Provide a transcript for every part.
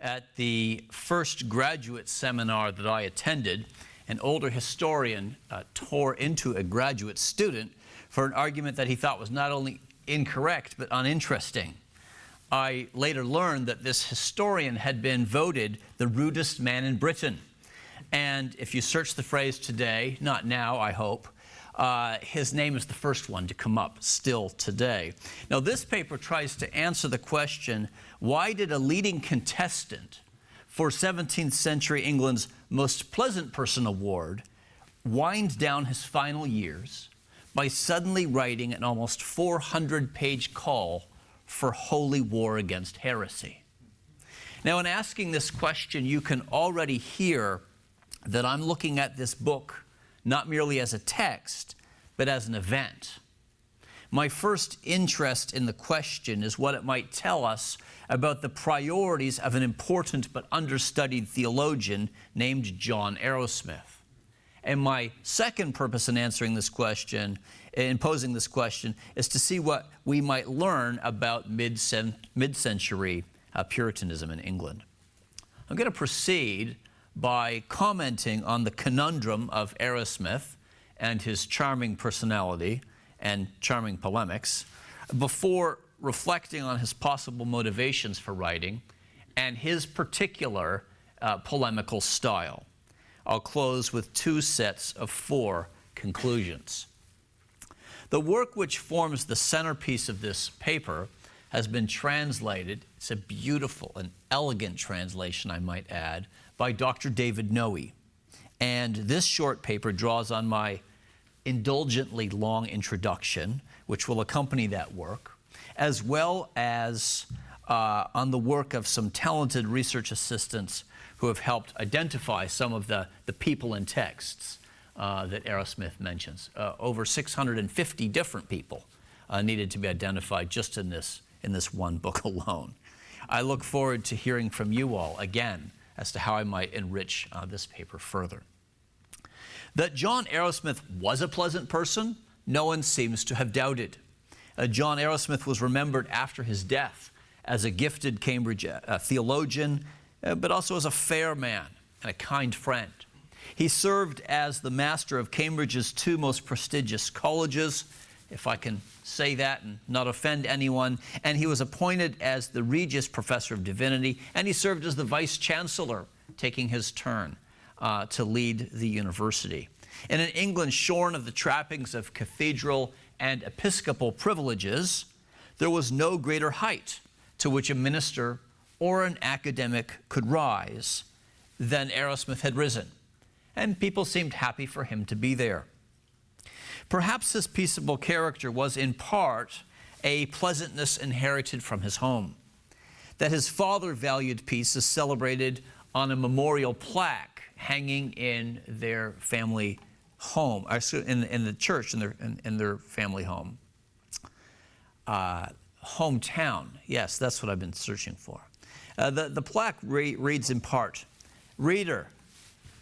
At the first graduate seminar that I attended, an older historian tore into a graduate student for an argument that he thought was not only incorrect but uninteresting. I later learned that this historian had been voted the rudest man in Britain. And if you search the phrase today, not now, I hope, his name is the first one to come up still today. Now, this paper tries to answer the question, why did a leading contestant for 17th century England's Most Pleasant Person Award wind down his final years by suddenly writing an almost 400-page call for holy war against heresy? Now, in asking this question, you can already hear that I'm looking at this book not merely as a text, but as an event. My first interest in the question is what it might tell us about the priorities of an important but understudied theologian named John Arrowsmith. And my second purpose in answering this question, in posing this question, is to see what we might learn about mid-century Puritanism in England. I'm going to proceed by commenting on the conundrum of Arrowsmith and his charming personality and charming polemics before reflecting on his possible motivations for writing and his particular polemical style. I'll close with two sets of 4 conclusions. The work which forms the centerpiece of this paper has been translated. It's a beautiful and elegant translation, I might add, by Dr. David Noe. And this short paper draws on my indulgently long introduction, which will accompany that work, as well as on the work of some talented research assistants who have helped identify some of the people in texts that Arrowsmith mentions. Over 650 different people needed to be identified just in this one book alone. I look forward to hearing from you all again as to how I might enrich this paper further. That John Arrowsmith was a pleasant person, no one seems to have doubted. John Arrowsmith was remembered after his death as a gifted Cambridge theologian, but also as a fair man and a kind friend. He served as the master of Cambridge's 2 most prestigious colleges, if I can say that and not offend anyone, and he was appointed as the Regius Professor of Divinity, and he served as the Vice Chancellor, taking his turn to lead the university. In an England shorn of the trappings of cathedral and episcopal privileges, there was no greater height to which a minister or an academic could rise than Arrowsmith had risen, and people seemed happy for him to be there. Perhaps his peaceable character was in part a pleasantness inherited from his home. That his father valued peace is celebrated on a memorial plaque hanging in their family home, in the church, in their family home. Hometown, yes, that's what I've been searching for. The plaque reads in part, "Reader,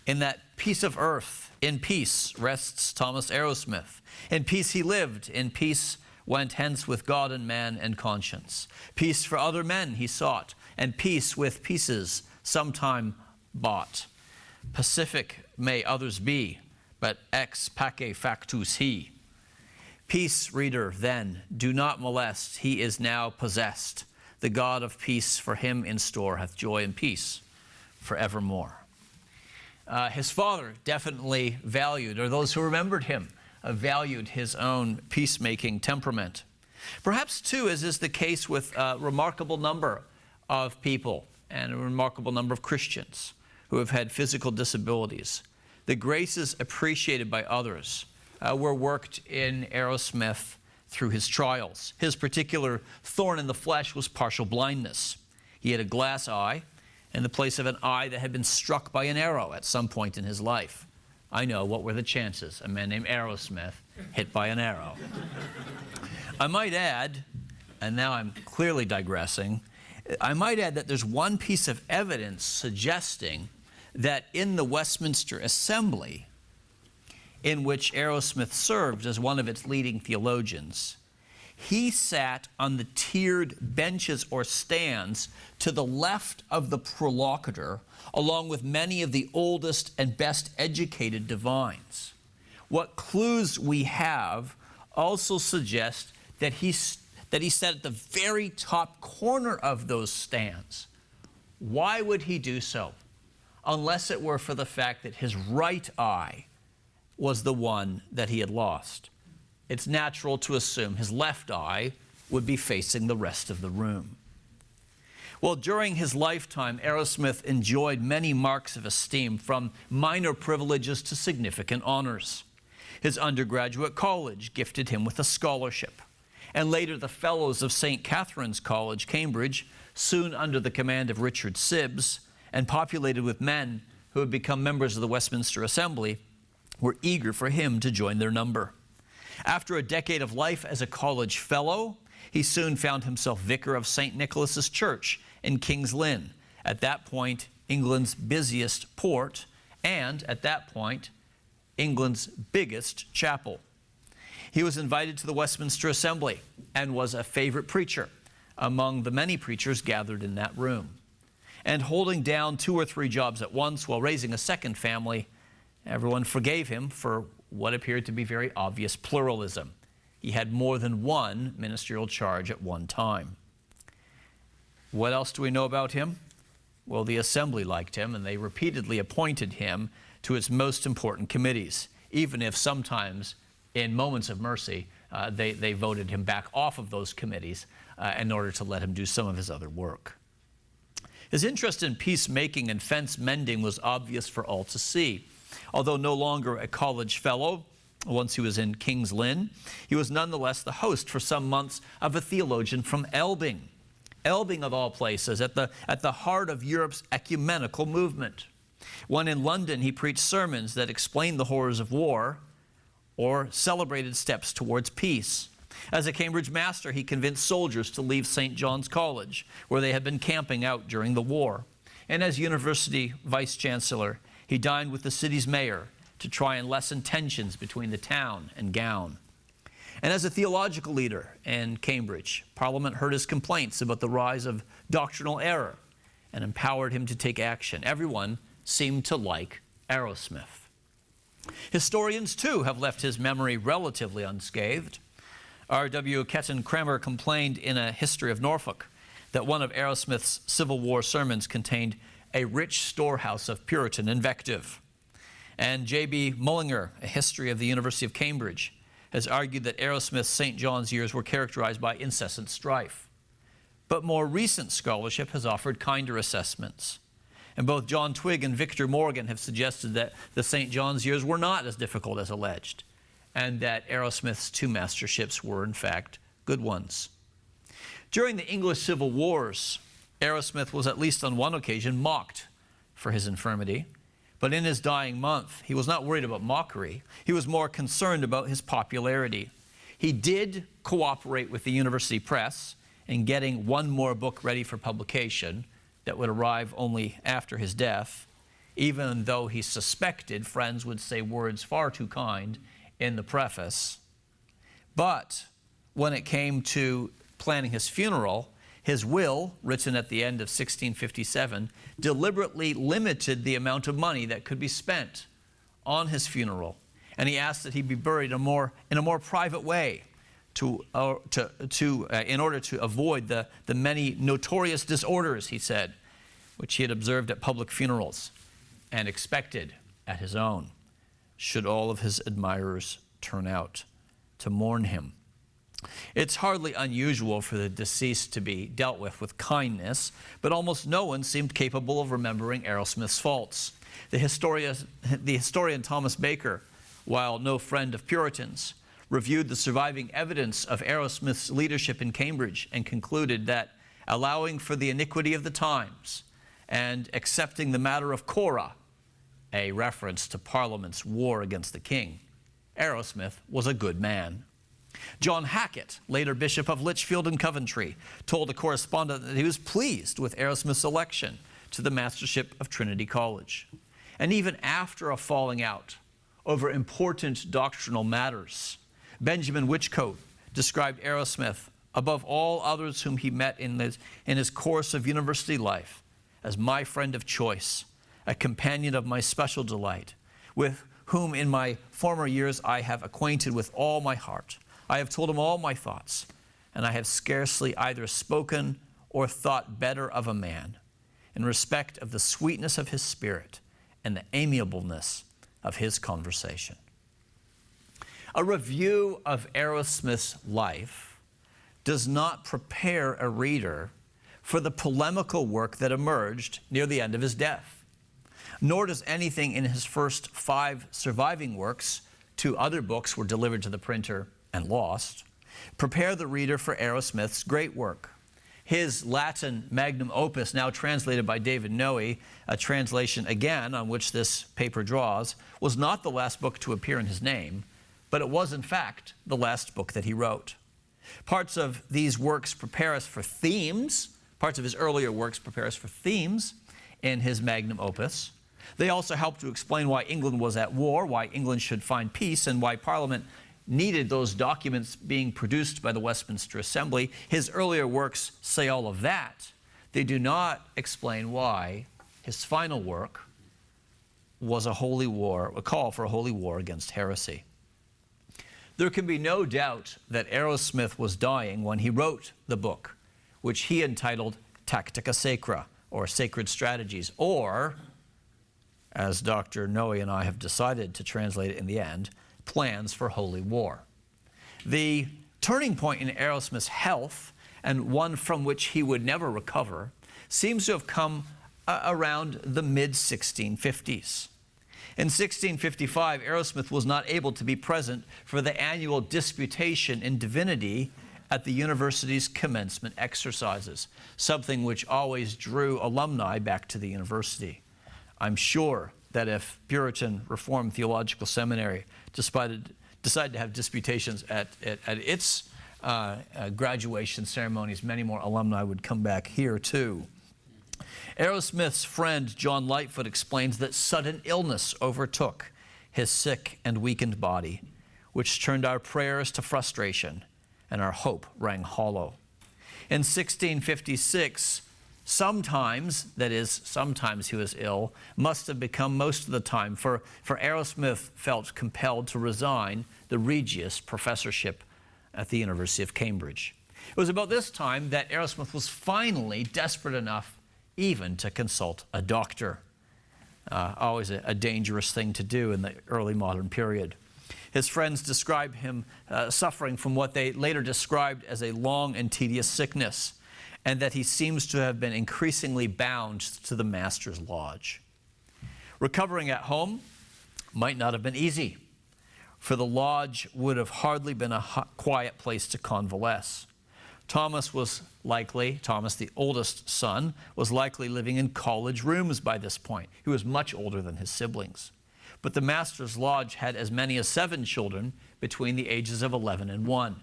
in that piece of earth, in peace rests Thomas Arrowsmith. In peace he lived, in peace went hence with God and man and conscience. Peace for other men he sought, and peace with pieces sometime bought. Pacific may others be, but ex pace factus he. Peace, reader, then, do not molest, he is now possessed. The God of peace for him in store hath joy and peace forevermore." His father definitely valued, or those who remembered him, valued his own peacemaking temperament. Perhaps, too, as is the case with a remarkable number of people and a remarkable number of Christians who have had physical disabilities, the graces appreciated by others were worked in Arrowsmith through his trials. His particular thorn in the flesh was partial blindness. He had a glass eye in the place of an eye that had been struck by an arrow at some point in his life. I know, what were the chances? A man named Arrowsmith hit by an arrow. I might add, and now I'm clearly digressing, I might add that there's one piece of evidence suggesting that in the Westminster Assembly, in which Arrowsmith served as one of its leading theologians, he sat on the tiered benches or stands to the left of the prolocutor, along with many of the oldest and best educated divines. What clues we have also suggest that he sat at the very top corner of those stands. Why would he do so? Unless it were for the fact that his right eye was the one that he had lost. It's natural to assume his left eye would be facing the rest of the room. Well, during his lifetime, Arrowsmith enjoyed many marks of esteem, from minor privileges to significant honors. His undergraduate college gifted him with a scholarship, and later the Fellows of St. Catherine's College, Cambridge, soon under the command of Richard Sibbes, and populated with men who had become members of the Westminster Assembly, were eager for him to join their number. After a decade of life as a college fellow, he soon found himself vicar of St. Nicholas's Church in King's Lynn, at that point England's busiest port, and at that point England's biggest chapel. He was invited to the Westminster Assembly and was a favorite preacher among the many preachers gathered in that room. And holding down 2 or 3 jobs at once while raising a second family, everyone forgave him for what appeared to be very obvious pluralism. He had more than one ministerial charge at one time. What else do we know about him? Well, the Assembly liked him, and they repeatedly appointed him to its most important committees, even if sometimes, in moments of mercy, they voted him back off of those committees in order to let him do some of his other work. His interest in peacemaking and fence mending was obvious for all to see. Although no longer a college fellow, once he was in King's Lynn, he was nonetheless the host for some months of a theologian from Elbing. Elbing, of all places, at the heart of Europe's ecumenical movement. When in London, he preached sermons that explained the horrors of war or celebrated steps towards peace. As a Cambridge master, he convinced soldiers to leave St. John's College, where they had been camping out during the war. And as university vice-chancellor, he dined with the city's mayor to try and lessen tensions between the town and Gown. And as a theological leader in Cambridge, Parliament heard his complaints about the rise of doctrinal error and empowered him to take action. Everyone seemed to like Arrowsmith. Historians, too, have left his memory relatively unscathed. R.W. Ketton Kremer complained in A History of Norfolk that one of Arrowsmith's Civil War sermons contained a rich storehouse of Puritan invective. And J.B. Mullinger, A History of the University of Cambridge, has argued that Arrowsmith's St. John's years were characterized by incessant strife. But more recent scholarship has offered kinder assessments. And both John Twigg and Victor Morgan have suggested that the St. John's years were not as difficult as alleged, and that Arrowsmith's 2 masterships were, in fact, good ones. During the English Civil Wars, Arrowsmith was at least on one occasion mocked for his infirmity. But in his dying month, he was not worried about mockery. He was more concerned about his popularity. He did cooperate with the university press in getting one more book ready for publication that would arrive only after his death, even though he suspected friends would say words far too kind in the preface. But when it came to planning his funeral, his will, written at the end of 1657, deliberately limited the amount of money that could be spent on his funeral. And he asked that he be buried in a more private way in order to avoid the many notorious disorders, he said, which he had observed at public funerals and expected at his own, should all of his admirers turn out to mourn him. It's hardly unusual for the deceased to be dealt with kindness, but almost no one seemed capable of remembering Arrowsmith's faults. The historian Thomas Baker, while no friend of Puritans, reviewed the surviving evidence of Arrowsmith's leadership in Cambridge and concluded that, allowing for the iniquity of the times and accepting the matter of Korah, a reference to Parliament's war against the king, Arrowsmith was a good man. John Hackett, later Bishop of Lichfield and Coventry, told a correspondent that he was pleased with Arrowsmith's election to the mastership of Trinity College. And even after a falling out over important doctrinal matters, Benjamin Whichcote described Arrowsmith, above all others whom he met in his course of university life, as my friend of choice, a companion of my special delight, with whom in my former years I have acquainted with all my heart. I have told him all my thoughts, and I have scarcely either spoken or thought better of a man, in respect of the sweetness of his spirit and the amiableness of his conversation. A review of Arrowsmith's life does not prepare a reader for the polemical work that emerged near the end of his death. Nor does anything in his first 5 surviving works, 2 other books were delivered to the printer and lost, prepare the reader for Arrowsmith's great work. His Latin magnum opus, now translated by David Noe, a translation again on which this paper draws, was not the last book to appear in his name, but it was in fact the last book that he wrote. Parts of these works prepare us for themes. Parts of his earlier works prepare us for themes in his magnum opus. They also help to explain why England was at war, why England should find peace, and why Parliament needed those documents being produced by the Westminster Assembly. His earlier works say all of that. They do not explain why his final work was a holy war, a call for a holy war against heresy. There can be no doubt that Arrowsmith was dying when he wrote the book, which he entitled Tactica Sacra, or Sacred Strategies, or, as Dr. Noe and I have decided to translate it in the end, Plans for Holy War. The turning point in Arrowsmith's health, and one from which he would never recover, seems to have come around the mid-1650s. In 1655, Arrowsmith was not able to be present for the annual disputation in divinity at the university's commencement exercises, something which always drew alumni back to the university. I'm sure that if Puritan Reformed Theological Seminary decided to have disputations at its graduation ceremonies, many more alumni would come back here too. Arrowsmith's friend John Lightfoot explains that sudden illness overtook his sick and weakened body, which turned our prayers to frustration and our hope rang hollow. In 1656, sometimes, that is, sometimes he was ill, must have become most of the time, for Arrowsmith felt compelled to resign the Regius professorship at the University of Cambridge. It was about this time that Arrowsmith was finally desperate enough even to consult a doctor. Always a dangerous thing to do in the early modern period. His friends describe him suffering from what they later described as a long and tedious sickness, and that he seems to have been increasingly bound to the master's lodge. Recovering at home might not have been easy, for the lodge would have hardly been a quiet place to convalesce. Thomas, the oldest son, was likely living in college rooms by this point. He was much older than his siblings. But the master's lodge had as many as 7 children between the ages of 11 and 1.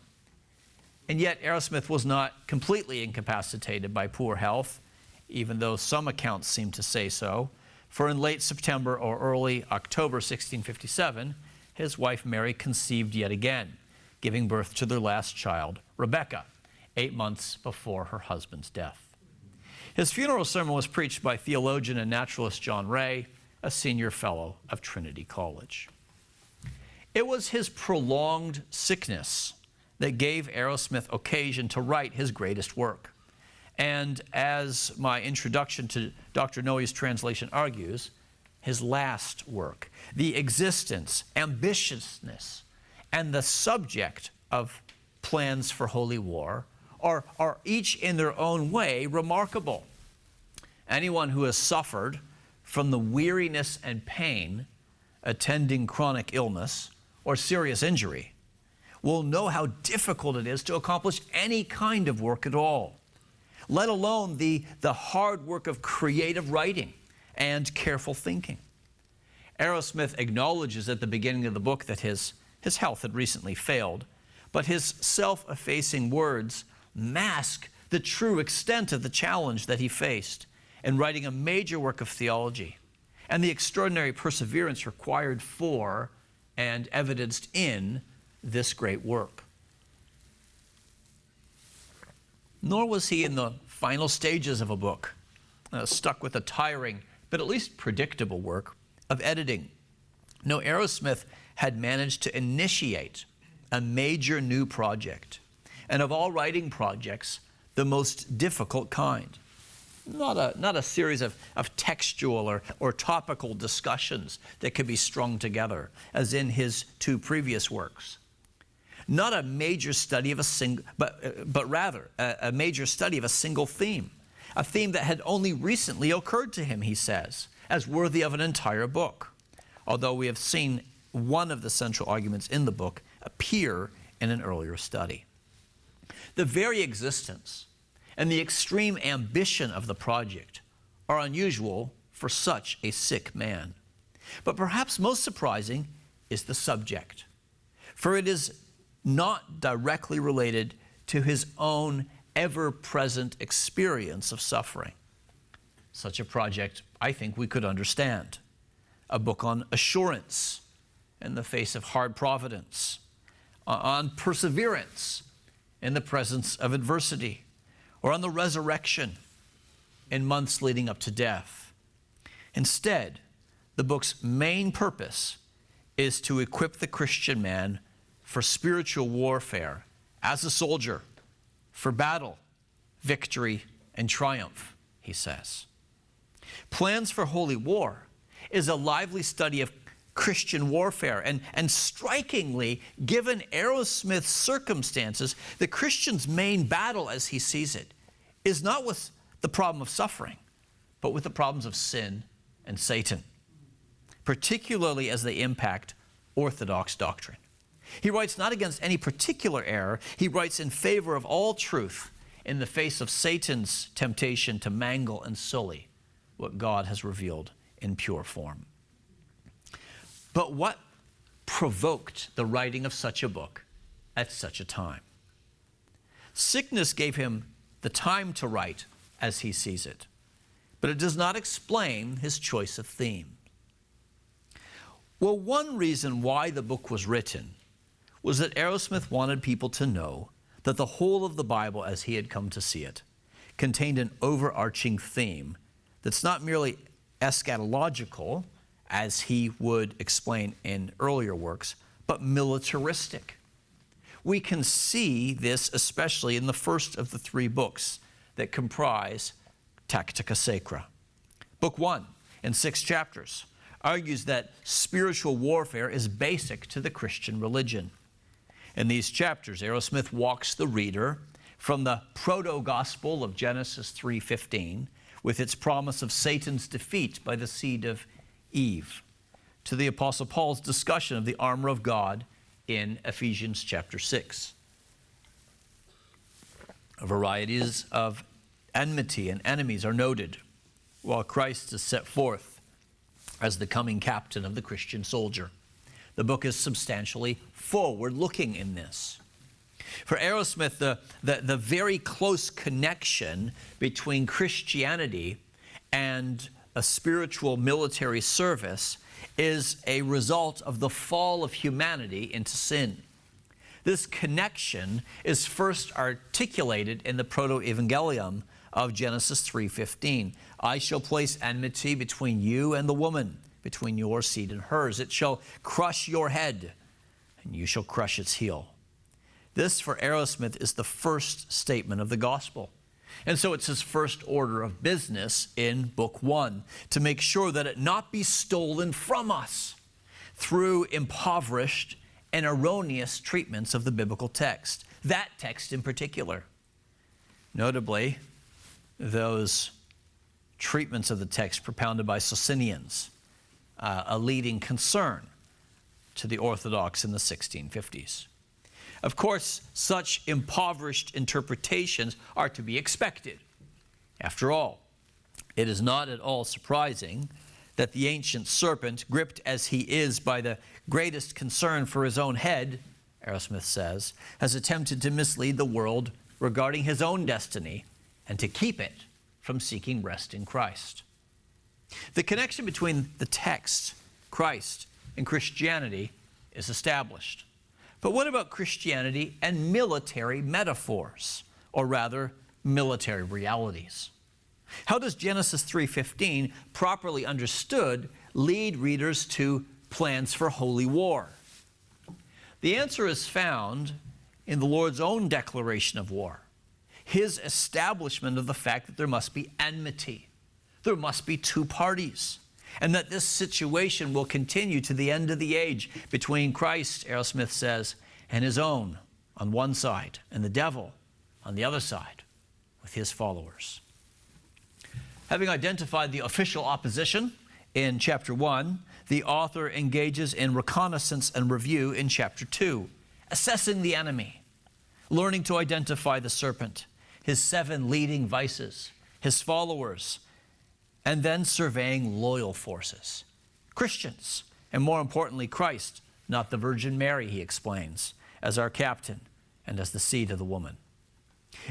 And yet Arrowsmith was not completely incapacitated by poor health, even though some accounts seem to say so, for in late September or early October 1657, his wife Mary conceived yet again, giving birth to their last child, Rebecca, 8 months before her husband's death. His funeral sermon was preached by theologian and naturalist John Ray, a senior fellow of Trinity College. It was his prolonged sickness that gave Arrowsmith occasion to write his greatest work. And as my introduction to Dr. Noe's translation argues, his last work, the existence, ambitiousness, and the subject of Plans for Holy War are each in their own way remarkable. Anyone who has suffered from the weariness and pain attending chronic illness or serious injury will know how difficult it is to accomplish any kind of work at all, let alone the hard work of creative writing and careful thinking. Arrowsmith acknowledges at the beginning of the book that his health had recently failed, but his self-effacing words mask the true extent of the challenge that he faced in writing a major work of theology and the extraordinary perseverance required for and evidenced in this great work. Nor was he in the final stages of a book, stuck with a tiring but at least predictable work of editing. No, Arrowsmith had managed to initiate a major new project, and of all writing projects, the most difficult kind. Not a series of textual or topical discussions that could be strung together, as in his two previous works. Not a major study of a single, but rather a major study of a single theme, a theme that had only recently occurred to him, he says, as worthy of an entire book, although we have seen one of the central arguments in the book appear in an earlier study. The very existence and the extreme ambition of the project are unusual for such a sick man. But perhaps most surprising is the subject, for it is not directly related to his own ever-present experience of suffering. Such a project, I think, we could understand. A book on assurance in the face of hard providence, on perseverance in the presence of adversity, or on the resurrection in months leading up to death. Instead, the book's main purpose is to equip the Christian man for spiritual warfare as a soldier, for battle, victory, and triumph, he says. Plans for Holy War is a lively study of Christian warfare, and strikingly, given Arrowsmith's circumstances, the Christian's main battle, as he sees it, is not with the problem of suffering, but with the problems of sin and Satan, particularly as they impact orthodox doctrine. He writes not against any particular error, he writes in favor of all truth in the face of Satan's temptation to mangle and sully what God has revealed in pure form. But what provoked the writing of such a book at such a time? Sickness gave him the time to write as he sees it, but it does not explain his choice of theme. Well, one reason why the book was written was that Arrowsmith wanted people to know that the whole of the Bible, as he had come to see it, contained an overarching theme that's not merely eschatological, as he would explain in earlier works, but militaristic. We can see this especially in the first of the three books that comprise Tactica Sacra. Book 1, in 6 chapters, argues that spiritual warfare is basic to the Christian religion. In these chapters, Arrowsmith walks the reader from the proto-gospel of Genesis 3:15, with its promise of Satan's defeat by the seed of Eve, to the Apostle Paul's discussion of the armor of God in Ephesians chapter 6. Varieties of enmity and enemies are noted, while Christ is set forth as the coming captain of the Christian soldier. The book is substantially forward-looking in this. For Arrowsmith, the very close connection between Christianity and a spiritual military service is a result of the fall of humanity into sin. This connection is first articulated in the proto-evangelium of Genesis 3:15. I shall place enmity between you and the woman, between your seed and hers. It shall crush your head, and you shall crush its heel. This, for Arrowsmith, is the first statement of the gospel. And so it's his first order of business in Book 1, to make sure that it not be stolen from us through impoverished and erroneous treatments of the biblical text, that text in particular. Notably, those treatments of the text propounded by Socinians, a leading concern to the Orthodox in the 1650s. Of course, such impoverished interpretations are to be expected. After all, it is not at all surprising that the ancient serpent, gripped as he is by the greatest concern for his own head, Arrowsmith says, has attempted to mislead the world regarding his own destiny and to keep it from seeking rest in Christ. The connection between the text, Christ, and Christianity is established. But what about Christianity and military metaphors, or rather, military realities. How does Genesis 3:15, properly understood, lead readers to plans for holy war? The answer is found in the Lord's own declaration of war, his establishment of the fact that there must be enmity, there must be two parties, and that this situation will continue to the end of the age between Christ, Arrowsmith says, and his own on one side, and the devil on the other side with his followers. Having identified the official opposition in chapter 1, the author engages in reconnaissance and review in chapter 2, assessing the enemy, learning to identify the serpent, his 7 leading vices, his followers, and then surveying loyal forces, Christians, and more importantly, Christ, not the Virgin Mary, he explains, as our captain and as the seed of the woman.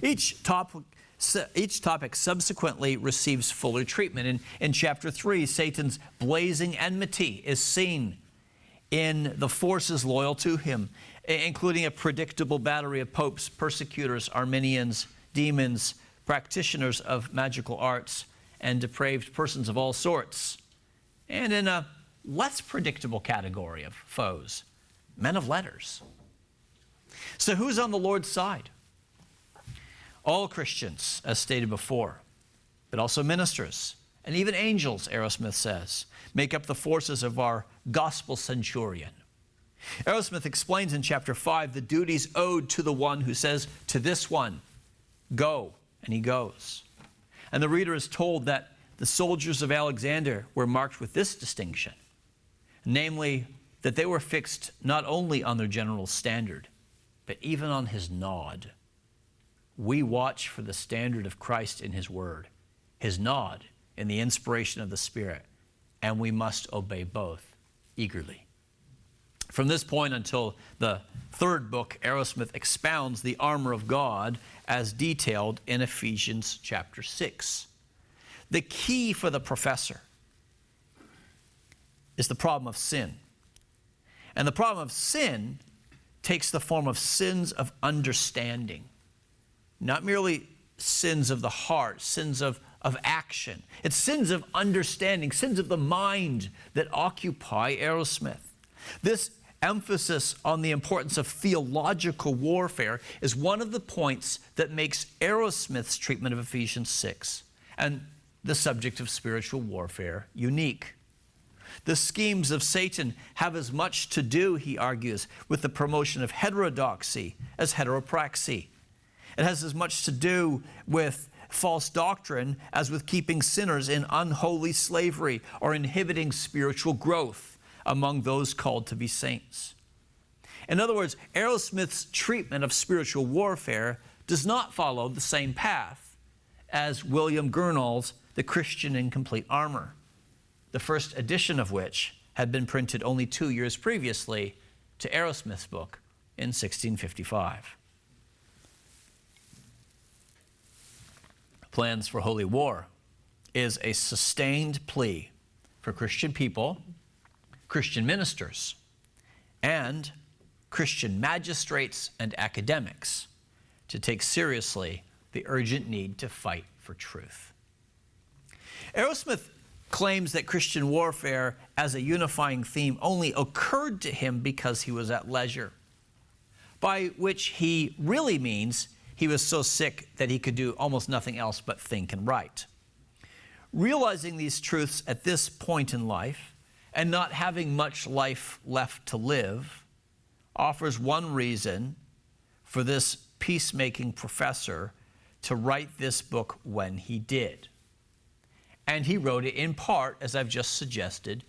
Each topic subsequently receives fuller treatment. In chapter 3, Satan's blazing enmity is seen in the forces loyal to him, including a predictable battery of popes, persecutors, Arminians, demons, practitioners of magical arts, and depraved persons of all sorts. And in a less predictable category of foes, men of letters. So who's on the Lord's side? All Christians, as stated before, but also ministers, and even angels, Arrowsmith says, make up the forces of our gospel centurion. Arrowsmith explains in chapter 5 the duties owed to the one who says to this one, go, and he goes. And the reader is told that the soldiers of Alexander were marked with this distinction, namely that they were fixed not only on their general standard, but even on his nod. We watch for the standard of Christ in his word, his nod in the inspiration of the Spirit, and we must obey both eagerly. From this point until the third book, Arrowsmith expounds the armor of God as detailed in Ephesians chapter 6. The key for the professor is the problem of sin. And the problem of sin takes the form of sins of understanding. Not merely sins of the heart, sins of action. It's sins of understanding, sins of the mind that occupy Arrowsmith. This emphasis on the importance of theological warfare is one of the points that makes Arrowsmith's treatment of Ephesians 6 and the subject of spiritual warfare unique. The schemes of Satan have as much to do, he argues, with the promotion of heterodoxy as heteropraxy. It has as much to do with false doctrine as with keeping sinners in unholy slavery or inhibiting spiritual growth among those called to be saints. In other words, Arrowsmith's treatment of spiritual warfare does not follow the same path as William Gurnall's The Christian in Complete Armor, the first edition of which had been printed only 2 years previously to Arrowsmith's book in 1655. Plans for Holy War is a sustained plea for Christian people, Christian ministers, and Christian magistrates and academics to take seriously the urgent need to fight for truth. Arrowsmith claims that Christian warfare as a unifying theme only occurred to him because he was at leisure, by which he really means he was so sick that he could do almost nothing else but think and write. Realizing these truths at this point in life and not having much life left to live offers one reason for this peacemaking professor to write this book when he did. And he wrote it in part, as I've just suggested,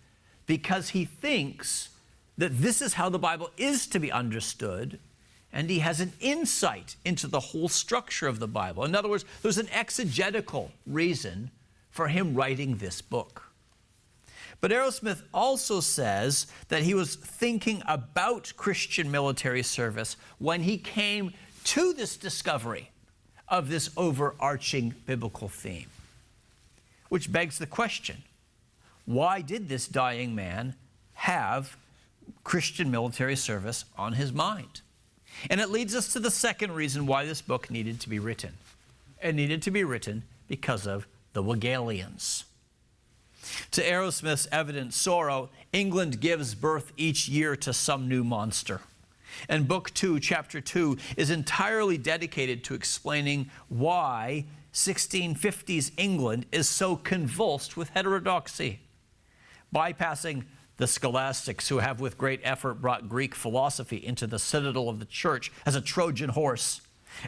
because he thinks that this is how the Bible is to be understood, and he has an insight into the whole structure of the Bible. In other words, there's an exegetical reason for him writing this book. But Arrowsmith also says that he was thinking about Christian military service when he came to this discovery of this overarching biblical theme. Which begs the question, why did this dying man have Christian military service on his mind? And it leads us to the second reason why this book needed to be written. and needed to be written because of the Wegelians. To Arrowsmith's evident sorrow, England gives birth each year to some new monster. And Book 2, Chapter 2, is entirely dedicated to explaining why 1650s England is so convulsed with heterodoxy. Bypassing the scholastics who have with great effort brought Greek philosophy into the citadel of the church as a Trojan horse,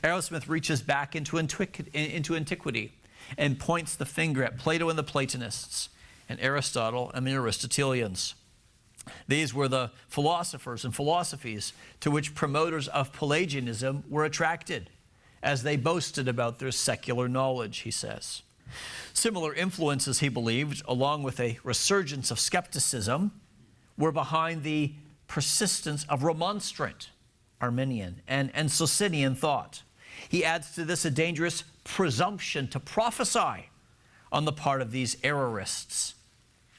Arrowsmith reaches back into antiquity and points the finger at Plato and the Platonists, and Aristotle and the Aristotelians. These were the philosophers and philosophies to which promoters of Pelagianism were attracted, as they boasted about their secular knowledge, he says. Similar influences, he believed, along with a resurgence of skepticism, were behind the persistence of remonstrant, Arminian, and Socinian thought. He adds to this a dangerous presumption to prophesy on the part of these errorists.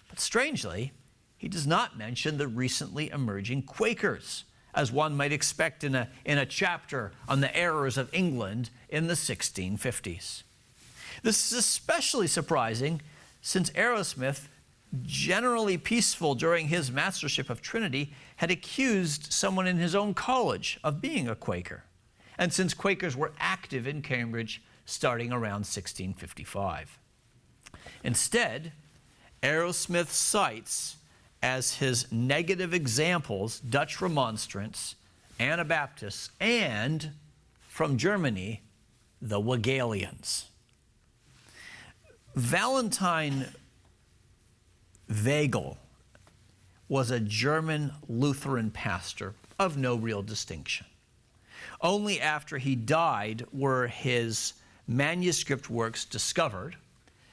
But strangely, he does not mention the recently emerging Quakers, as one might expect in a chapter on the errors of England in the 1650s. This is especially surprising since Arrowsmith, generally peaceful during his mastership of Trinity, had accused someone in his own college of being a Quaker, and since Quakers were active in Cambridge starting around 1655. Instead, Arrowsmith cites as his negative examples Dutch remonstrants, Anabaptists, and, from Germany, the Wegelians. Valentine Wegel was a German Lutheran pastor of no real distinction. Only after he died were his manuscript works discovered,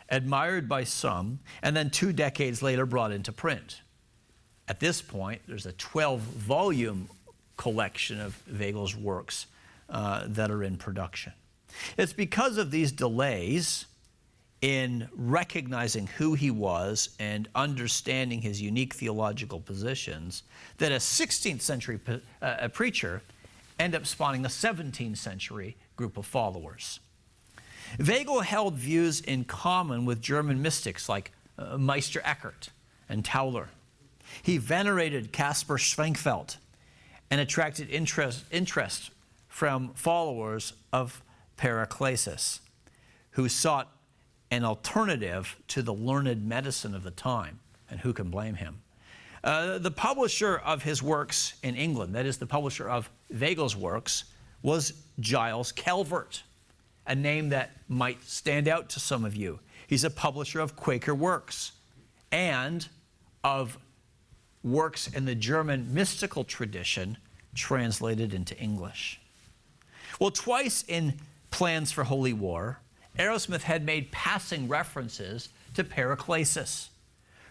admired by some, and then 2 decades later brought into print. At this point, there's a 12-volume collection of Wegel's works that are in production. It's because of these delays in recognizing who he was and understanding his unique theological positions that a 16th century preacher ended up spawning a 17th century group of followers. Wegel held views in common with German mystics like Meister Eckhart and Tauler. He venerated Caspar Schwenkfeld and attracted interest from followers of Paracelsus, who sought an alternative to the learned medicine of the time, and who can blame him? The publisher of his works in England, that is the publisher of Wegel's works, was Giles Calvert, a name that might stand out to some of you. He's a publisher of Quaker works and of works in the German mystical tradition translated into English. Well, twice in Plans for Holy War, Arrowsmith had made passing references to Paracelsus,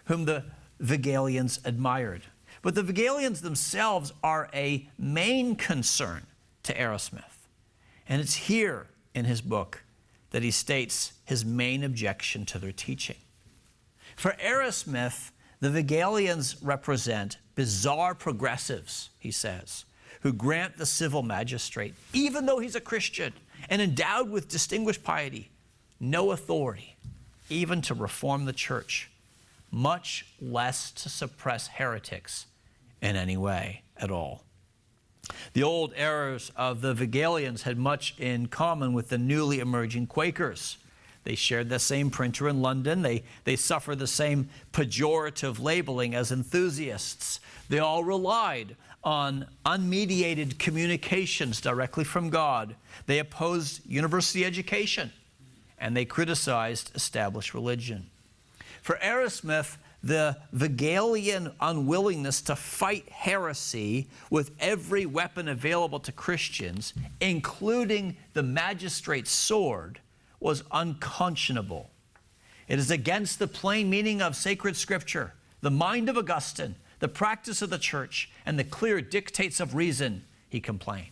whom the Wegelians admired. But the Wegelians themselves are a main concern to Arrowsmith. And it's here in his book that he states his main objection to their teaching. For Arrowsmith, the Wegelians represent bizarre progressives, he says, who grant the civil magistrate, even though he's a Christian and endowed with distinguished piety, no authority even to reform the church, much less to suppress heretics in any way at all. The old errors of the Wegelians had much in common with the newly emerging Quakers. They shared the same printer in London. They suffered the same pejorative labeling as enthusiasts. They all relied on unmediated communications directly from God. They opposed university education, and they criticized established religion. For Arrowsmith, the Wegelian unwillingness to fight heresy with every weapon available to Christians, including the magistrate's sword, was unconscionable. It is against the plain meaning of sacred scripture, the mind of Augustine, the practice of the church, and the clear dictates of reason, he complained.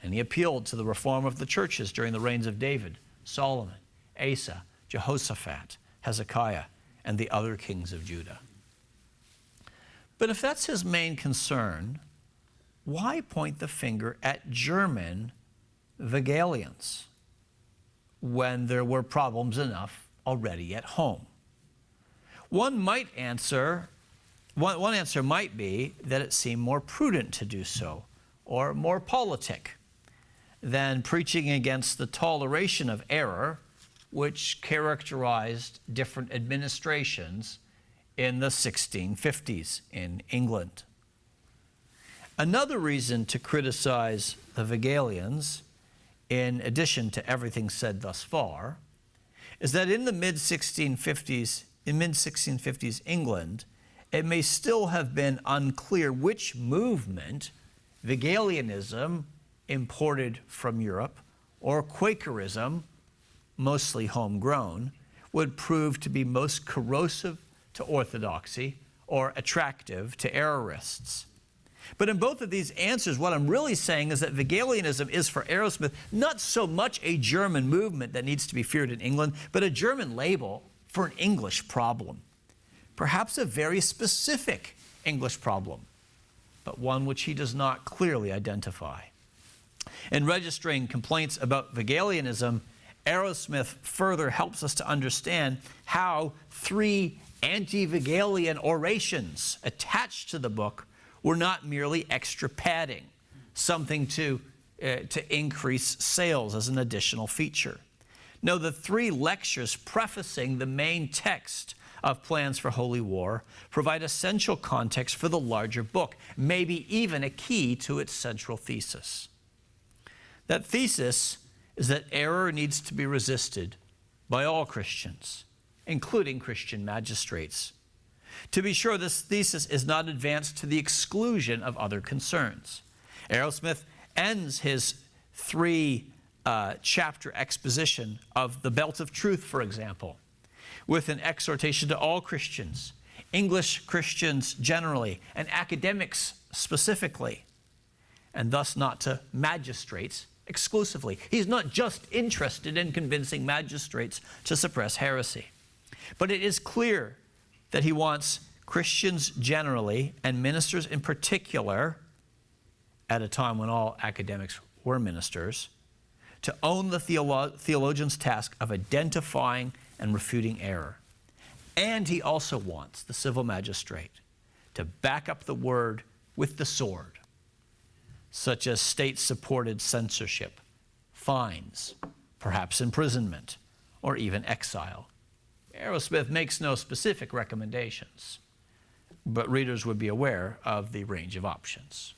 And he appealed to the reform of the churches during the reigns of David, Solomon, Asa, Jehoshaphat, Hezekiah, and the other kings of Judah. But if that's his main concern, why point the finger at German Wegelians? when there were problems enough already at home. One answer might be that it seemed more prudent to do so, or more politic, than preaching against the toleration of error, which characterized different administrations in the 1650s in England. Another reason to criticize the Wesleyians, in addition to everything said thus far, is that in the mid-1650s England, it may still have been unclear which movement, Wesleyanism, imported from Europe, or Quakerism, mostly homegrown, would prove to be most corrosive to orthodoxy or attractive to errorists. But in both of these answers, what I'm really saying is that Wesleyanism is for Arrowsmith not so much a German movement that needs to be feared in England, but a German label for an English problem. Perhaps a very specific English problem, but one which he does not clearly identify. In registering complaints about Wesleyanism, Arrowsmith further helps us to understand how 3 anti-Wesleyan orations attached to the book were not merely extra padding, something to increase sales as an additional feature. No, the 3 lectures prefacing the main text of Plans for Holy War provide essential context for the larger book, maybe even a key to its central thesis. That thesis is that error needs to be resisted by all Christians, including Christian magistrates. To be sure, this thesis is not advanced to the exclusion of other concerns. Arrowsmith ends his 3-chapter exposition of the Belt of Truth, for example, with an exhortation to all Christians, English Christians generally, and academics specifically, and thus not to magistrates exclusively. He's not just interested in convincing magistrates to suppress heresy. But it is clear that he wants Christians generally, and ministers in particular, at a time when all academics were ministers, to own the theologian's task of identifying and refuting error. And he also wants the civil magistrate to back up the word with the sword, such as state-supported censorship, fines, perhaps imprisonment, or even exile. Arrowsmith makes no specific recommendations, but readers would be aware of the range of options.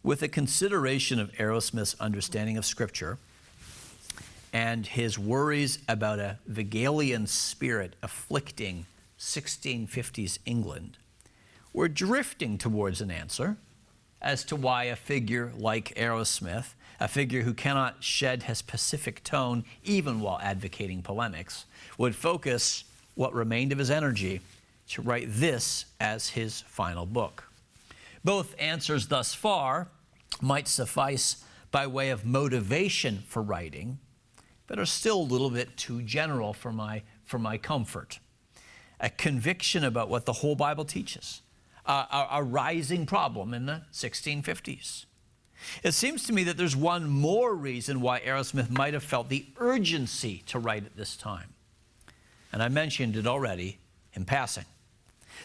With a consideration of Arrowsmith's understanding of Scripture and his worries about a Wesleyan spirit afflicting 1650s England, we're drifting towards an answer as to why a figure like Arrowsmith, a figure who cannot shed his pacific tone even while advocating polemics, would focus what remained of his energy to write this as his final book. Both answers thus far might suffice by way of motivation for writing, but are still a little bit too general for my comfort. A conviction about what the whole Bible teaches, a rising problem in the 1650s. It seems to me that there's one more reason why Arrowsmith might have felt the urgency to write at this time. And I mentioned it already in passing.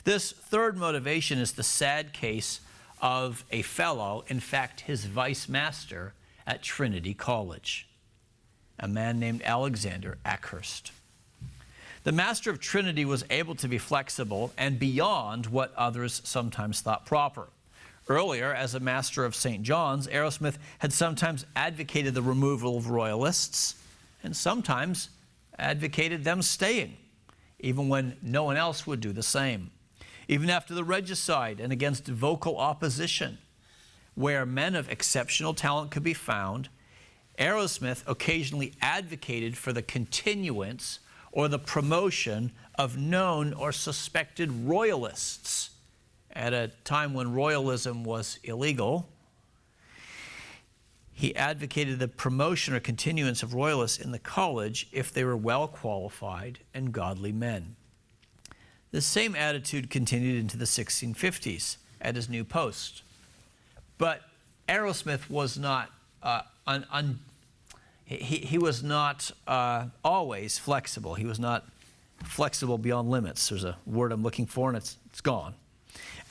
This third motivation is the sad case of a fellow, in fact, his vice master at Trinity College, a man named Alexander Ackhurst. The master of Trinity was able to be flexible and beyond what others sometimes thought proper. Earlier, as a master of St. John's, Arrowsmith had sometimes advocated the removal of royalists and sometimes advocated them staying, even when no one else would do the same. Even after the regicide and against vocal opposition, where men of exceptional talent could be found, Arrowsmith occasionally advocated for the continuance or the promotion of known or suspected royalists at a time when royalism was illegal. He advocated the promotion or continuance of royalists in the college if they were well qualified and godly men. This same attitude continued into the 1650s at his new post. But Arrowsmith was not he was not always flexible. He was not flexible beyond limits. There's a word I'm looking for, and it's gone.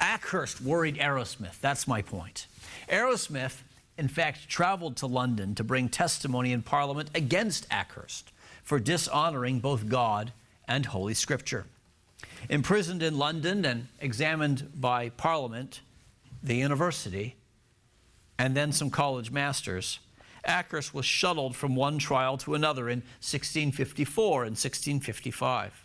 Ackhurst worried Arrowsmith. That's my point. Arrowsmith, in fact, traveled to London to bring testimony in Parliament against Ackhurst for dishonoring both God and Holy Scripture. Imprisoned in London and examined by Parliament, the university, and then some college masters, Ackhurst was shuttled from one trial to another in 1654 and 1655.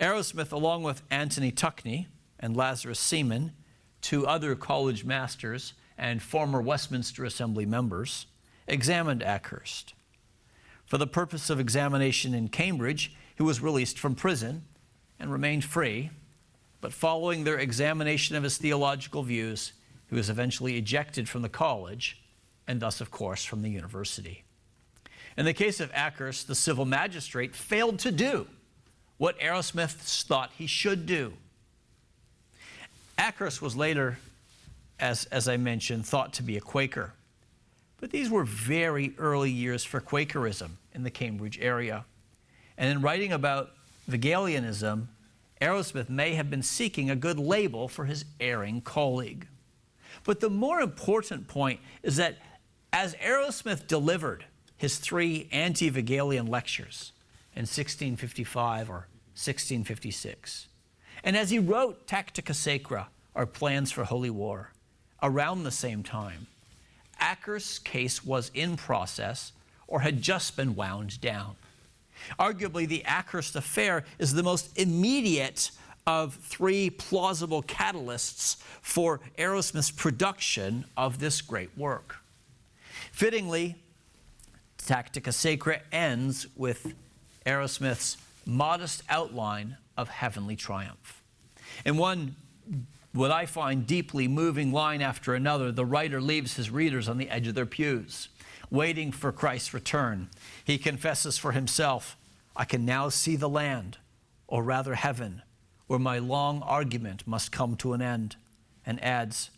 Arrowsmith, along with Anthony Tuckney and Lazarus Seaman, two other college masters and former Westminster Assembly members, examined Ackhurst. For the purpose of examination in Cambridge, he was released from prison and remained free, but following their examination of his theological views, he was eventually ejected from the college and thus, of course, from the university. In the case of Ackhurst, the civil magistrate failed to do what Arrowsmith thought he should do. Ackhurst was later, as I mentioned, thought to be a Quaker. But these were very early years for Quakerism in the Cambridge area. And in writing about Vigalianism, Arrowsmith may have been seeking a good label for his erring colleague. But the more important point is that as Arrowsmith delivered his 3 anti-Vigalian lectures in 1655 or 1656, and as he wrote Tactica Sacra, or Plans for Holy War, around the same time, Ackhurst's case was in process or had just been wound down. Arguably, the Ackhurst affair is the most immediate of 3 plausible catalysts for Arrowsmith's production of this great work. Fittingly, Tactica Sacra ends with Arrowsmith's modest outline of heavenly triumph. In one, what I find deeply moving line after another, the writer leaves his readers on the edge of their pews, waiting for Christ's return. He confesses for himself, "I can now see the land, or rather heaven, where my long argument must come to an end," and adds,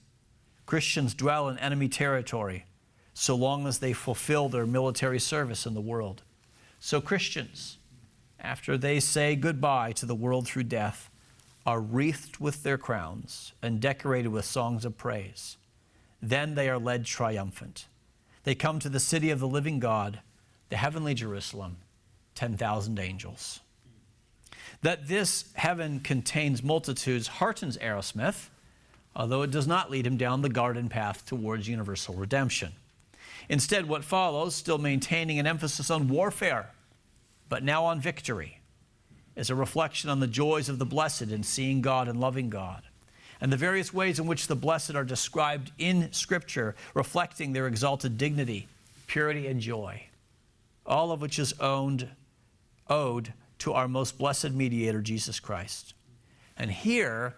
"Christians dwell in enemy territory so long as they fulfill their military service in the world. So Christians, after they say goodbye to the world through death, are wreathed with their crowns and decorated with songs of praise. Then they are led triumphant. They come to the city of the living God, the heavenly Jerusalem, 10,000 angels." That this heaven contains multitudes heartens Arrowsmith, although it does not lead him down the garden path towards universal redemption. Instead, what follows, still maintaining an emphasis on warfare, but now on victory, is a reflection on the joys of the blessed in seeing God and loving God, and the various ways in which the blessed are described in Scripture, reflecting their exalted dignity, purity, and joy, all of which is owed to our most blessed mediator, Jesus Christ. And here,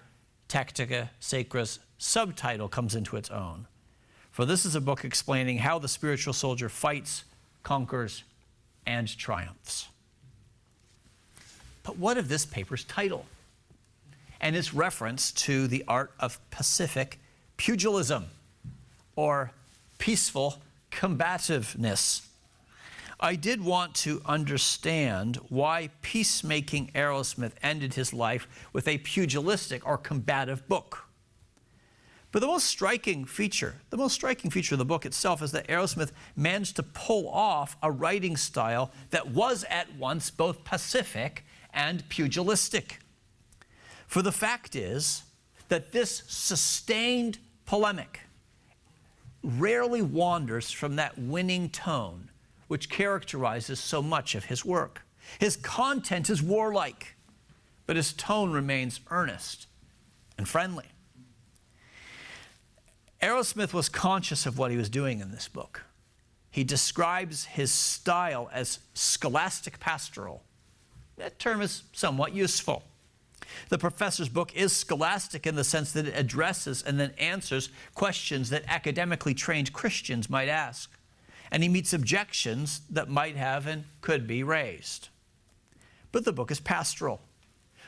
Tactica Sacra's subtitle comes into its own. For this is a book explaining how the spiritual soldier fights, conquers, and triumphs. But what of this paper's title and its reference to the art of pacific pugilism, or peaceful combativeness? I did want to understand why peacemaking Arrowsmith ended his life with a pugilistic or combative book. But the most striking feature of the book itself is that Arrowsmith managed to pull off a writing style that was at once both pacific and pugilistic. For the fact is that this sustained polemic rarely wanders from that winning tone which characterizes so much of his work. His content is warlike, but his tone remains earnest and friendly. Arrowsmith was conscious of what he was doing in this book. He describes his style as scholastic pastoral. That term is somewhat useful. The professor's book is scholastic in the sense that it addresses and then answers questions that academically trained Christians might ask. And he meets objections that might have and could be raised. But the book is pastoral.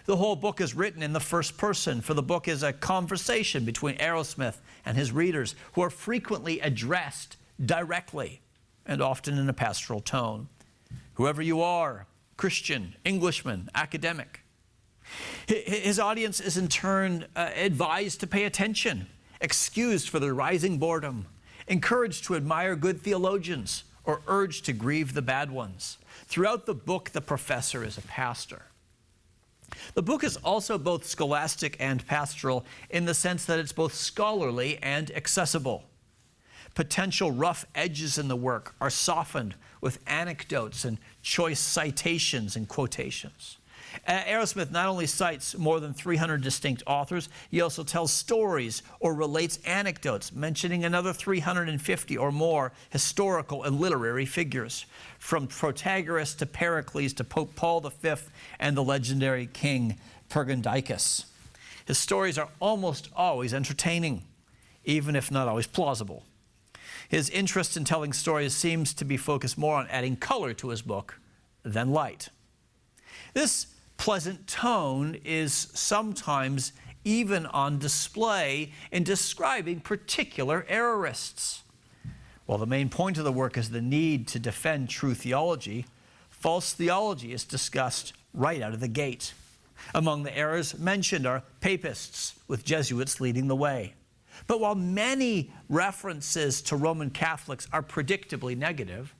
The whole book is written in the first person, for the book is a conversation between Arrowsmith and his readers, who are frequently addressed directly and often in a pastoral tone. Whoever you are, Christian, Englishman, academic. His audience is in turn advised to pay attention, excused for their rising boredom, encouraged to admire good theologians, or urged to grieve the bad ones. Throughout the book, the professor is a pastor. The book is also both scholastic and pastoral in the sense that it's both scholarly and accessible. Potential rough edges in the work are softened with anecdotes and choice citations and quotations. Arrowsmith not only cites more than 300 distinct authors, he also tells stories or relates anecdotes, mentioning another 350 or more historical and literary figures, from Protagoras to Pericles to Pope Paul V and the legendary king Pergandicus. His stories are almost always entertaining, even if not always plausible. His interest in telling stories seems to be focused more on adding color to his book than light. This pleasant tone is sometimes even on display in describing particular errorists. While the main point of the work is the need to defend true theology, false theology is discussed right out of the gate. Among the errors mentioned are papists, with Jesuits leading the way. But while many references to Roman Catholics are predictably negative,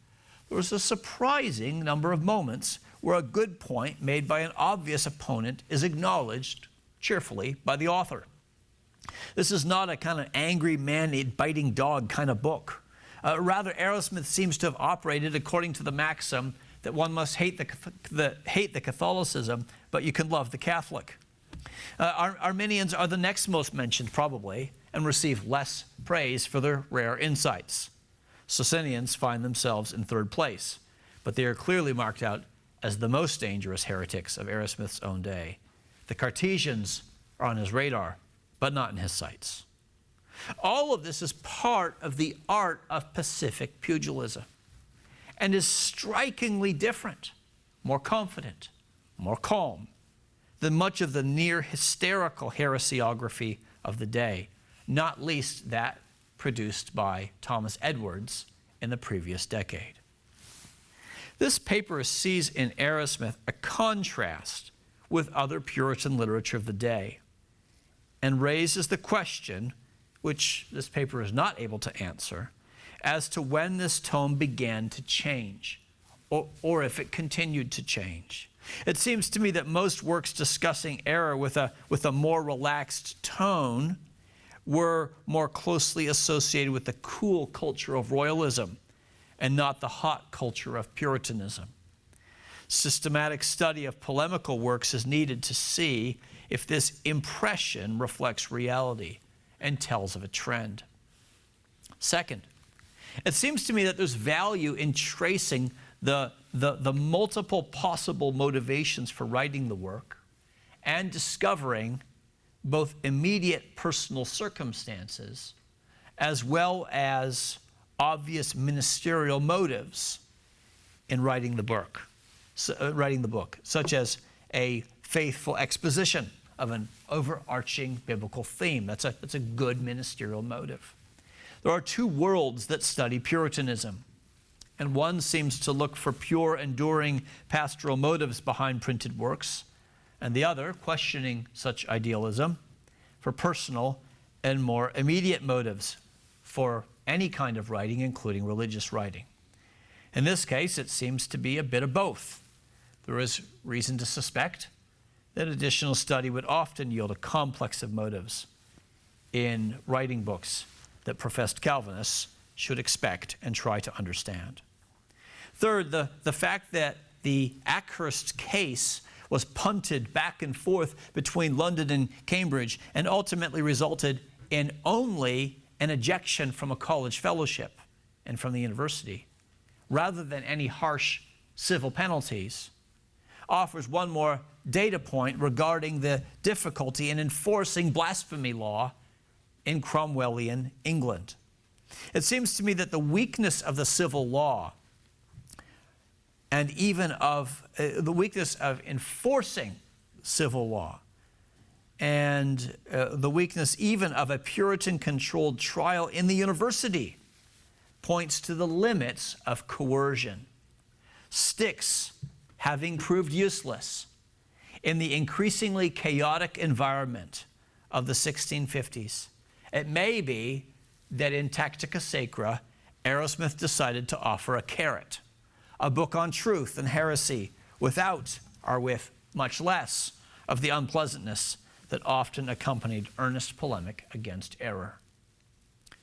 there was a surprising number of moments where a good point made by an obvious opponent is acknowledged cheerfully by the author. This is not a kind of angry man-biting dog kind of book. Rather, Arrowsmith seems to have operated according to the maxim that one must hate the Catholicism, but you can love the Catholic. Arminians are the next most mentioned, probably, and receive less praise for their rare insights. Socinians find themselves in third place, but they are clearly marked out as the most dangerous heretics of Arrowsmith's own day. The Cartesians are on his radar, but not in his sights. All of this is part of the art of Pacific pugilism and is strikingly different, more confident, more calm than much of the near hysterical heresiography of the day, not least that produced by Thomas Edwards in the previous decade. This paper sees in Arrowsmith a contrast with other Puritan literature of the day and raises the question, which this paper is not able to answer, as to when this tone began to change, or if it continued to change. It seems to me that most works discussing error with a more relaxed tone were more closely associated with the cool culture of royalism and not the hot culture of Puritanism. Systematic study of polemical works is needed to see if this impression reflects reality and tells of a trend. Second, it seems to me that there's value in tracing the multiple possible motivations for writing the work and discovering both immediate personal circumstances as well as obvious ministerial motives in writing the book, such as a faithful exposition of an overarching biblical theme. That's a good ministerial motive. There are two worlds that study Puritanism, and one seems to look for pure, enduring pastoral motives behind printed works, and the other, questioning such idealism, for personal and more immediate motives for any kind of writing, including religious writing. In this case, it seems to be a bit of both. There is reason to suspect that additional study would often yield a complex of motives in writing books that professed Calvinists should expect and try to understand. Third, the fact that the Ackhurst case was punted back and forth between London and Cambridge and ultimately resulted in only an ejection from a college fellowship and from the university, rather than any harsh civil penalties, offers one more data point regarding the difficulty in enforcing blasphemy law in Cromwellian England. It seems to me that the weakness of the civil law and even of the weakness of enforcing civil law. And the weakness even of a Puritan-controlled trial in the university points to the limits of coercion. Sticks having proved useless in the increasingly chaotic environment of the 1650s. It may be that in Tactica Sacra, Arrowsmith decided to offer a carrot, a book on truth and heresy, without or with much less of the unpleasantness that often accompanied earnest polemic against error.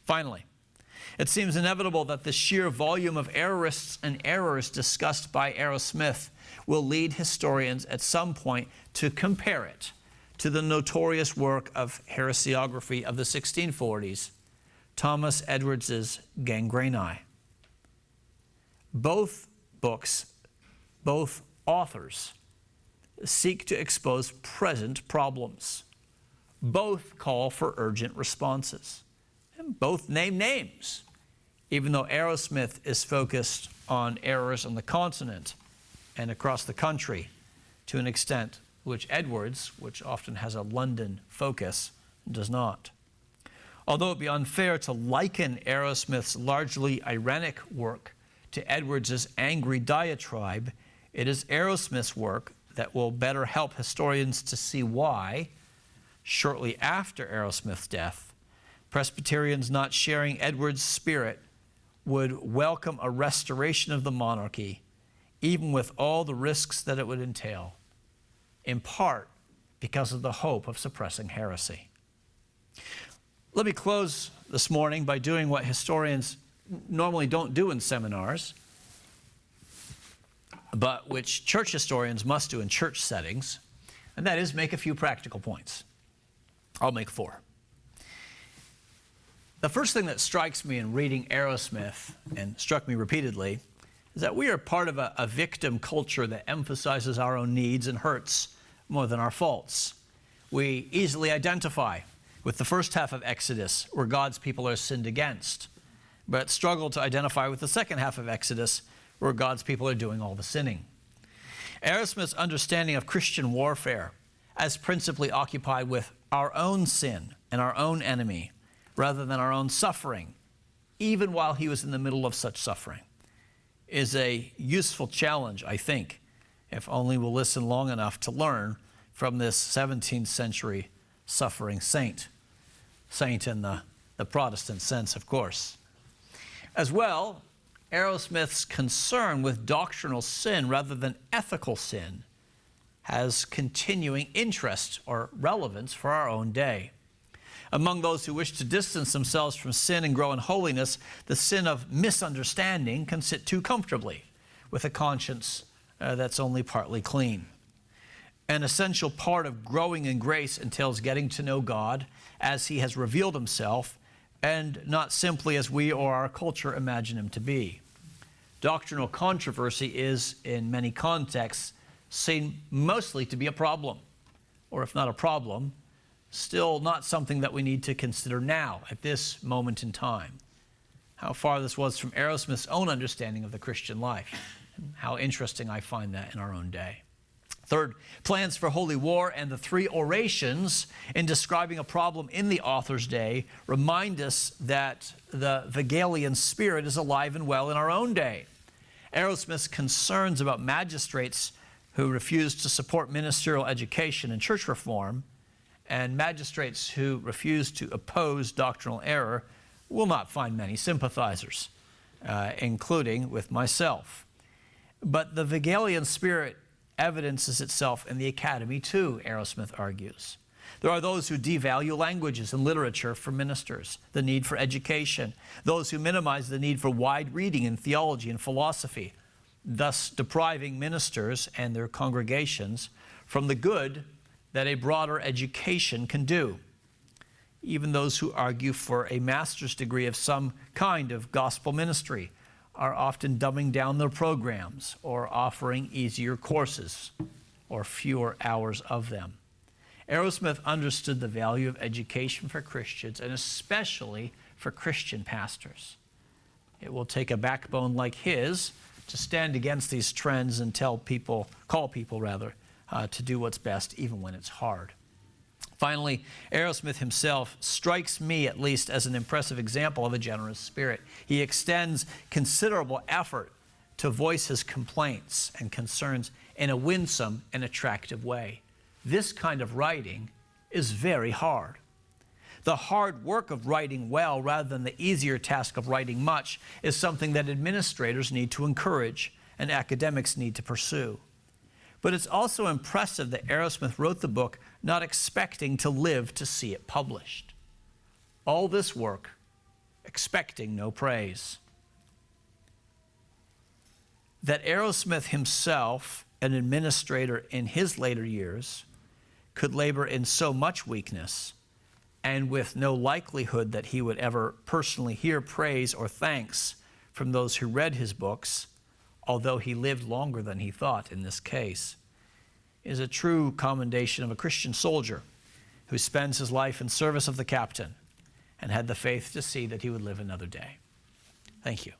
Finally, it seems inevitable that the sheer volume of errorists and errors discussed by Arrowsmith will lead historians at some point to compare it to the notorious work of heresiography of the 1640s, Thomas Edwards's Gangreni. Both books, both authors, seek to expose present problems. Both call for urgent responses. And both name names, even though Arrowsmith is focused on errors on the continent and across the country to an extent which Edwards, which often has a London focus, does not. Although it be unfair to liken Arrowsmith's largely ironic work to Edwards's angry diatribe, it is Arrowsmith's work that will better help historians to see why, shortly after Arrowsmith's death, Presbyterians not sharing Edwards' spirit would welcome a restoration of the monarchy, even with all the risks that it would entail, in part because of the hope of suppressing heresy. Let me close this morning by doing what historians normally don't do in seminars, but which church historians must do in church settings, and that is make a few practical points. I'll make 4. The first thing that strikes me in reading Arrowsmith, and struck me repeatedly, is that we are part of a victim culture that emphasizes our own needs and hurts more than our faults. We easily identify with the first half of Exodus, where God's people are sinned against, but struggle to identify with the second half of Exodus, where God's people are doing all the sinning. Arrowsmith's understanding of Christian warfare as principally occupied with our own sin and our own enemy, rather than our own suffering, even while he was in the middle of such suffering, is a useful challenge, I think, if only we'll listen long enough to learn from this 17th century suffering saint. Saint in the Protestant sense, of course. As well, Arrowsmith's concern with doctrinal sin rather than ethical sin has continuing interest or relevance for our own day. Among those who wish to distance themselves from sin and grow in holiness, the sin of misunderstanding can sit too comfortably with a conscience that's only partly clean. An essential part of growing in grace entails getting to know God as he has revealed himself, and not simply as we or our culture imagine him to be. Doctrinal controversy is, in many contexts, seen mostly to be a problem, or if not a problem, still not something that we need to consider now, at this moment in time. How far this was from Arrowsmith's own understanding of the Christian life, and how interesting I find that in our own day. Third, plans for holy war and the 3 orations in describing a problem in the author's day remind us that the Hegelian spirit is alive and well in our own day. Arrowsmith's concerns about magistrates who refuse to support ministerial education and church reform, and magistrates who refuse to oppose doctrinal error, will not find many sympathizers, including with myself. But the Hegelian spirit evidences itself in the academy too, Arrowsmith argues. There are those who devalue languages and literature for ministers, the need for education, those who minimize the need for wide reading in theology and philosophy, thus depriving ministers and their congregations from the good that a broader education can do. Even those who argue for a master's degree of some kind of gospel ministry are often dumbing down their programs or offering easier courses or fewer hours of them. Arrowsmith understood the value of education for Christians, and especially for Christian pastors. It will take a backbone like his to stand against these trends and call people to do what's best, even when it's hard. Finally, Arrowsmith himself strikes me, at least, as an impressive example of a generous spirit. He extends considerable effort to voice his complaints and concerns in a winsome and attractive way. This kind of writing is very hard. The hard work of writing well, rather than the easier task of writing much, is something that administrators need to encourage and academics need to pursue. But it's also impressive that Arrowsmith wrote the book not expecting to live to see it published. All this work, expecting no praise. That Arrowsmith himself, an administrator in his later years, could labor in so much weakness and with no likelihood that he would ever personally hear praise or thanks from those who read his books, although he lived longer than he thought in this case, is a true commendation of a Christian soldier who spends his life in service of the captain and had the faith to see that he would live another day. Thank you.